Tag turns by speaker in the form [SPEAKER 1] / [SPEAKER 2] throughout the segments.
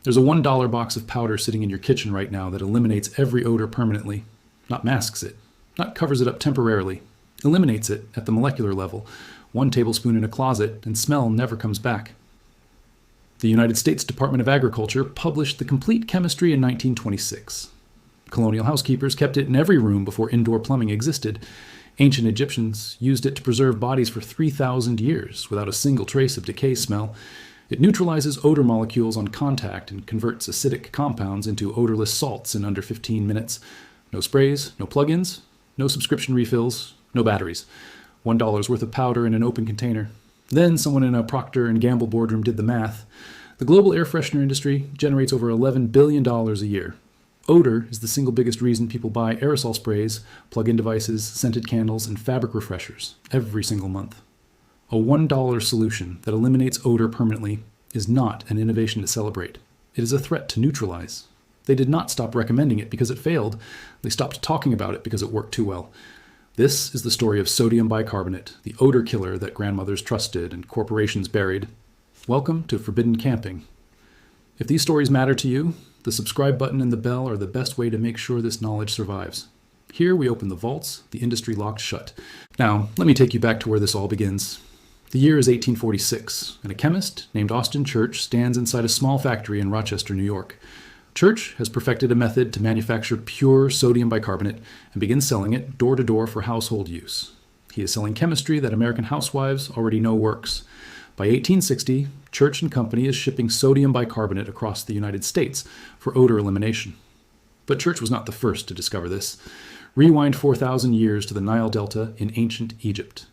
[SPEAKER 1] There's a $1 box of powder sitting in your kitchen right now that eliminates every odor permanently, not masks it, not covers it up temporarily, eliminates it at the molecular level. 1 tablespoon in a closet and smell never comes back. The United States Department of Agriculture published the complete chemistry in 1926. Colonial housekeepers kept it in every room before indoor plumbing existed. Ancient Egyptians used it to preserve bodies for 3,000 years without a single trace of decay smell. It neutralizes odor molecules on contact and converts acidic compounds into odorless salts in under 15 minutes. No sprays, no plug-ins, no subscription refills, no batteries. $1 worth of powder in an open container. Then someone in a Procter & Gamble boardroom did the math. The global air freshener industry generates over $11 billion a year. Odor is the single biggest reason people buy aerosol sprays, plug-in devices, scented candles, and fabric refreshers every single month. A $1 solution that eliminates odor permanently is not an innovation to celebrate. It is a threat to neutralize. They did not stop recommending it because it failed. They stopped talking about it because it worked too well. This is the story of sodium bicarbonate, the odor killer that grandmothers trusted and corporations buried. Welcome to Forbidden Camping. If these stories matter to you, the subscribe button and the bell are the best way to make sure this knowledge survives. Here we open the vaults the industry locked shut. Now, let me take you back to where this all begins. The year is 1846, and a chemist named Austin Church stands inside a small factory in Rochester, New York. Church has perfected a method to manufacture pure sodium bicarbonate and begins selling it door to door for household use. He is selling chemistry that American housewives already know works. By 1860, Church & Company is shipping sodium bicarbonate across the United States for odor elimination. But Church was not the first to discover this. Rewind 4,000 years to the Nile Delta in ancient Egypt.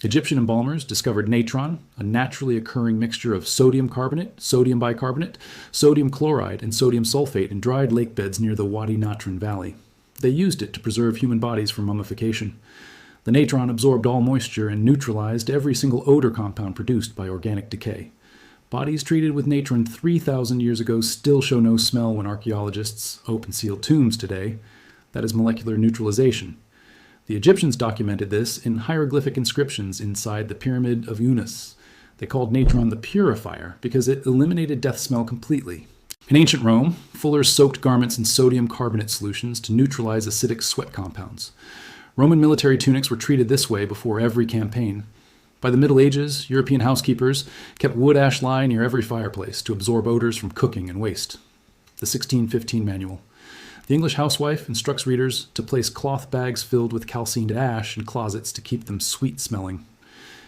[SPEAKER 1] Egyptian embalmers discovered natron, a naturally occurring mixture of sodium carbonate, sodium bicarbonate, sodium chloride, and sodium sulfate in dried lake beds near the Wadi Natron Valley. They used it to preserve human bodies from mummification. The natron absorbed all moisture and neutralized every single odor compound produced by organic decay. Bodies treated with natron 3,000 years ago still show no smell when archaeologists open seal tombs today. That is molecular neutralization. The Egyptians documented this in hieroglyphic inscriptions inside the Pyramid of Unas. They called natron the purifier because it eliminated death smell completely. In ancient Rome, fullers soaked garments in sodium carbonate solutions to neutralize acidic sweat compounds. Roman military tunics were treated this way before every campaign. By the Middle Ages, European housekeepers kept wood ash lye near every fireplace to absorb odors from cooking and waste. The 1615 Manual. The English housewife instructs readers to place cloth bags filled with calcined ash in closets to keep them sweet-smelling.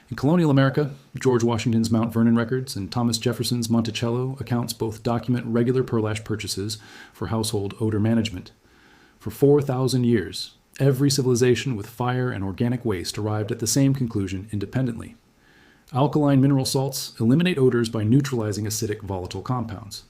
[SPEAKER 1] In colonial America, George Washington's Mount Vernon records and Thomas Jefferson's Monticello accounts both document regular pearl ash purchases for household odor management. For 4,000 years, every civilization with fire and organic waste arrived at the same conclusion independently. Alkaline mineral salts eliminate odors by neutralizing acidic volatile compounds.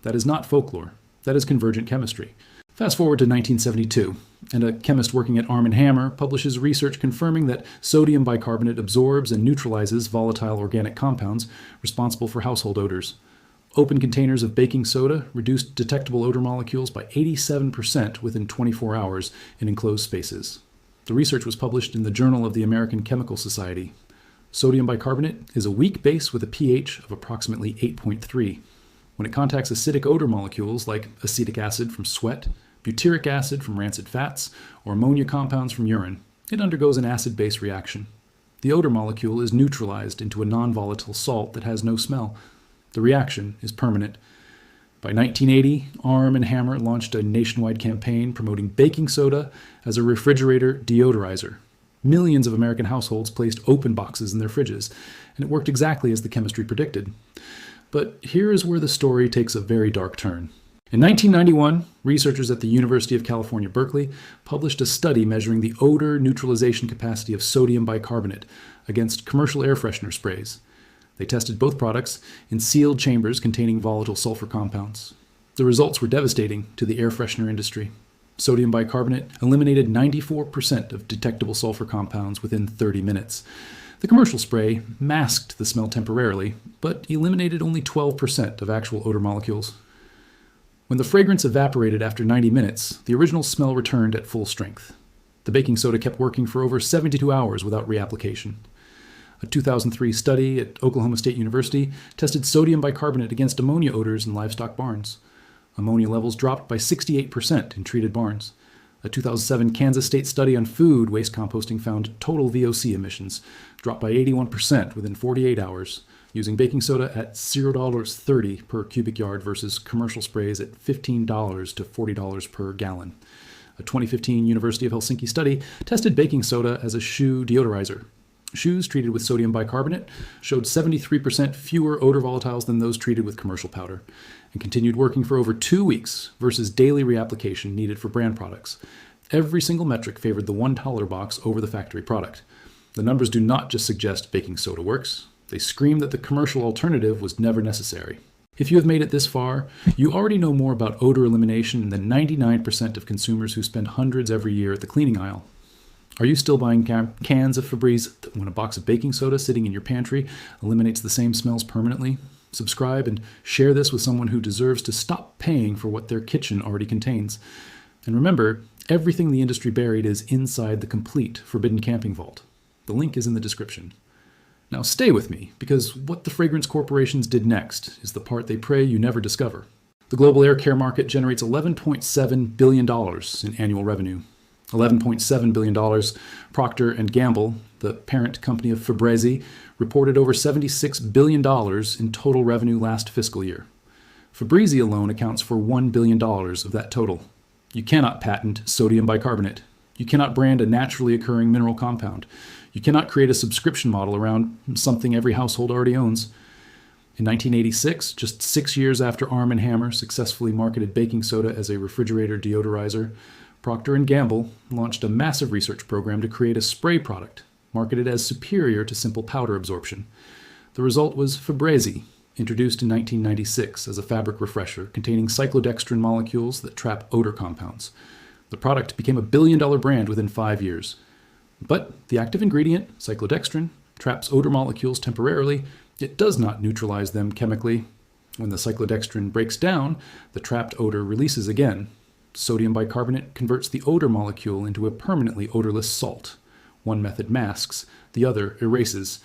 [SPEAKER 1] That is not folklore. That is convergent chemistry. Fast forward to 1972, and a chemist working at Arm & Hammer publishes research confirming that sodium bicarbonate absorbs and neutralizes volatile organic compounds responsible for household odors. Open containers of baking soda reduced detectable odor molecules by 87% within 24 hours in enclosed spaces. The research was published in the Journal of the American Chemical Society. Sodium bicarbonate is a weak base with a pH of approximately 8.3. When it contacts acidic odor molecules like acetic acid from sweat, butyric acid from rancid fats, or ammonia compounds from urine, it undergoes an acid-base reaction. The odor molecule is neutralized into a non-volatile salt that has no smell. The reaction is permanent. By 1980, Arm & Hammer launched a nationwide campaign promoting baking soda as a refrigerator deodorizer. Millions of American households placed open boxes in their fridges, and it worked exactly as the chemistry predicted. But here is where the story takes a very dark turn. In 1991, researchers at the University of California, Berkeley, published a study measuring the odor neutralization capacity of sodium bicarbonate against commercial air freshener sprays. They tested both products in sealed chambers containing volatile sulfur compounds. The results were devastating to the air freshener industry. Sodium bicarbonate eliminated 94% of detectable sulfur compounds within 30 minutes. The commercial spray masked the smell temporarily, but eliminated only 12% of actual odor molecules. When the fragrance evaporated after 90 minutes, the original smell returned at full strength. The baking soda kept working for over 72 hours without reapplication. A 2003 study at Oklahoma State University tested sodium bicarbonate against ammonia odors in livestock barns. Ammonia levels dropped by 68% in treated barns. A 2007 Kansas State study on food waste composting found total VOC emissions dropped by 81% within 48 hours, using baking soda at $0.30 per cubic yard versus commercial sprays at $15 to $40 per gallon. A 2015 University of Helsinki study tested baking soda as a shoe deodorizer. Shoes treated with sodium bicarbonate showed 73% fewer odor volatiles than those treated with commercial powder, and continued working for over 2 weeks versus daily reapplication needed for brand products. Every single metric favored the $1 box over the factory product. The numbers do not just suggest baking soda works. They scream that the commercial alternative was never necessary. If you have made it this far, you already know more about odor elimination than 99% of consumers who spend hundreds every year at the cleaning aisle. Are you still buying cans of Febreze when a box of baking soda sitting in your pantry eliminates the same smells permanently? Subscribe and share this with someone who deserves to stop paying for what their kitchen already contains. And remember, everything the industry buried is inside the complete Forbidden Camping Vault. The link is in the description. Now stay with me, because what the fragrance corporations did next is the part they pray you never discover. The global air care market generates $11.7 billion in annual revenue. $11.7 billion. Procter & Gamble, the parent company of Febreze, reported over $76 billion in total revenue last fiscal year. Febreze alone accounts for $1 billion of that total. You cannot patent sodium bicarbonate. You cannot brand a naturally occurring mineral compound. You cannot create a subscription model around something every household already owns. In 1986, just 6 years after Arm & Hammer successfully marketed baking soda as a refrigerator deodorizer, Procter & Gamble launched a massive research program to create a spray product marketed as superior to simple powder absorption. The result was Febreze, introduced in 1996 as a fabric refresher containing cyclodextrin molecules that trap odor compounds. The product became a billion-dollar brand within 5 years. But the active ingredient, cyclodextrin, traps odor molecules temporarily. It does not neutralize them chemically. When the cyclodextrin breaks down, the trapped odor releases again. Sodium bicarbonate converts the odor molecule into a permanently odorless salt. One method masks, the other erases.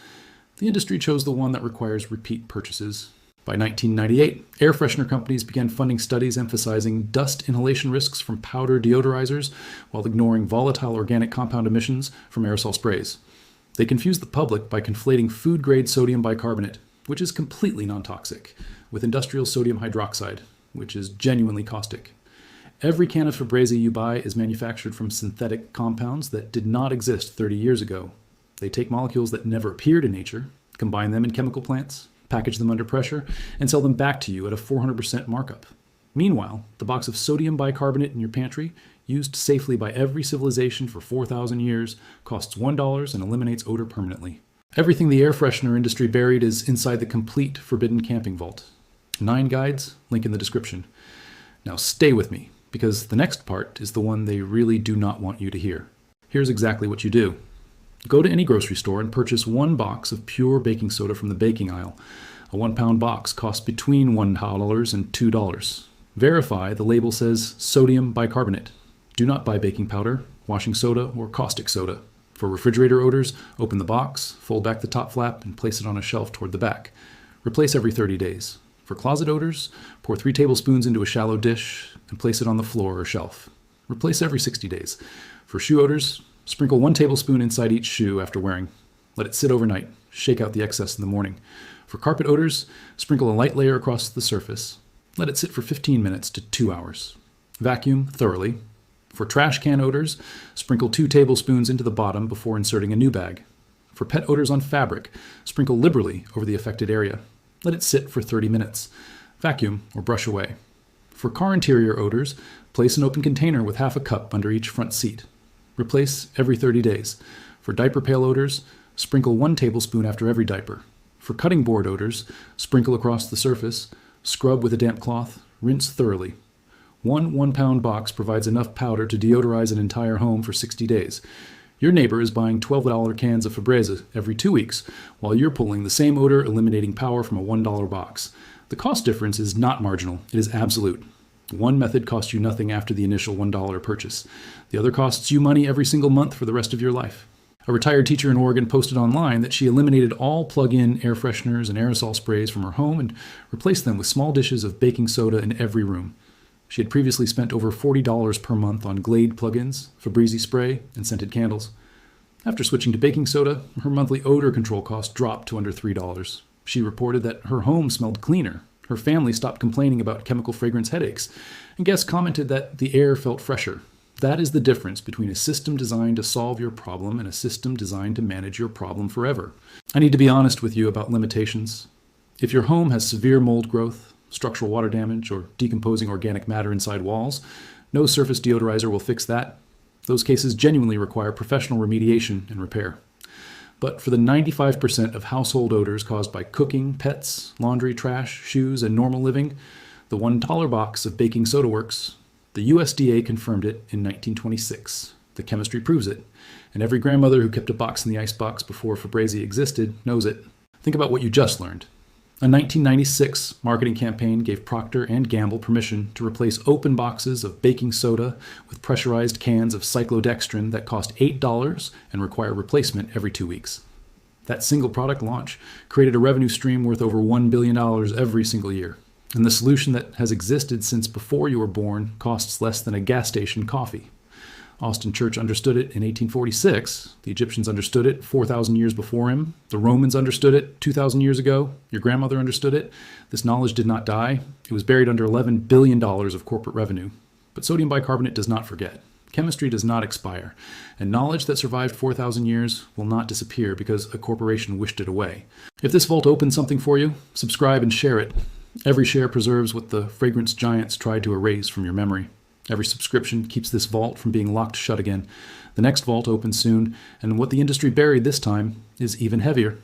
[SPEAKER 1] The industry chose the one that requires repeat purchases. By 1998, air freshener companies began funding studies emphasizing dust inhalation risks from powder deodorizers while ignoring volatile organic compound emissions from aerosol sprays. They confused the public by conflating food-grade sodium bicarbonate, which is completely non-toxic, with industrial sodium hydroxide, which is genuinely caustic. Every can of Febreze you buy is manufactured from synthetic compounds that did not exist 30 years ago. They take molecules that never appeared in nature, combine them in chemical plants, package them under pressure, and sell them back to you at a 400% markup. Meanwhile, the box of sodium bicarbonate in your pantry, used safely by every civilization for 4,000 years, costs $1 and eliminates odor permanently. Everything the air freshener industry buried is inside the complete Forbidden Camping Vault. 9 guides, link in the description. Now stay with me, because the next part is the one they really do not want you to hear. Here's exactly what you do. Go to any grocery store and purchase 1 box of pure baking soda from the baking aisle. A 1-pound box costs between $1 and $2. Verify the label says sodium bicarbonate. Do not buy baking powder, washing soda, or caustic soda. For refrigerator odors, open the box, fold back the top flap, and place it on a shelf toward the back. Replace every 30 days. For closet odors, pour 3 tablespoons into a shallow dish and place it on the floor or shelf. Replace every 60 days. For shoe odors, sprinkle 1 tablespoon inside each shoe after wearing. Let it sit overnight. Shake out the excess in the morning. For carpet odors, sprinkle a light layer across the surface. Let it sit for 15 minutes to 2 hours. Vacuum thoroughly. For trash can odors, sprinkle 2 tablespoons into the bottom before inserting a new bag. For pet odors on fabric, sprinkle liberally over the affected area. Let it sit for 30 minutes. Vacuum or brush away. For car interior odors, place an open container with half a cup under each front seat. Replace every 30 days. For diaper pail odors, sprinkle 1 tablespoon after every diaper. For cutting board odors, sprinkle across the surface, scrub with a damp cloth, rinse thoroughly. 1 1-pound box provides enough powder to deodorize an entire home for 60 days. Your neighbor is buying $12 cans of Febreze every 2 weeks, while you're pulling the same odor eliminating power from a $1 box. The cost difference is not marginal, it is absolute. One method costs you nothing after the initial $1 purchase. The other costs you money every single month for the rest of your life. A retired teacher in Oregon posted online that she eliminated all plug-in air fresheners and aerosol sprays from her home and replaced them with small dishes of baking soda in every room. She had previously spent over $40 per month on Glade plug-ins, Febreze spray, and scented candles. After switching to baking soda, her monthly odor control cost dropped to under $3. She reported that her home smelled cleaner. Her family stopped complaining about chemical fragrance headaches, and guests commented that the air felt fresher. That is the difference between a system designed to solve your problem and a system designed to manage your problem forever. I need to be honest with you about limitations. If your home has severe mold growth, structural water damage, or decomposing organic matter inside walls, no surface deodorizer will fix that. Those cases genuinely require professional remediation and repair. But for the 95% of household odors caused by cooking, pets, laundry, trash, shoes, and normal living, the $1 box of baking soda works. The USDA confirmed it in 1926. The chemistry proves it. And every grandmother who kept a box in the icebox before Febreze existed knows it. Think about what you just learned. A 1996 marketing campaign gave Procter & Gamble permission to replace open boxes of baking soda with pressurized cans of cyclodextrin that cost $8 and require replacement every 2 weeks. That single product launch created a revenue stream worth over $1 billion every single year. And the solution that has existed since before you were born costs less than a gas station coffee. Austin Church understood it in 1846. The Egyptians understood it 4,000 years before him. The Romans understood it 2,000 years ago. Your grandmother understood it. This knowledge did not die. It was buried under $11 billion of corporate revenue. But sodium bicarbonate does not forget. Chemistry does not expire. And knowledge that survived 4,000 years will not disappear because a corporation wished it away. If this vault opens something for you, subscribe and share it. Every share preserves what the fragrance giants tried to erase from your memory. Every subscription keeps this vault from being locked shut again. The next vault opens soon, and what the industry buried this time is even heavier.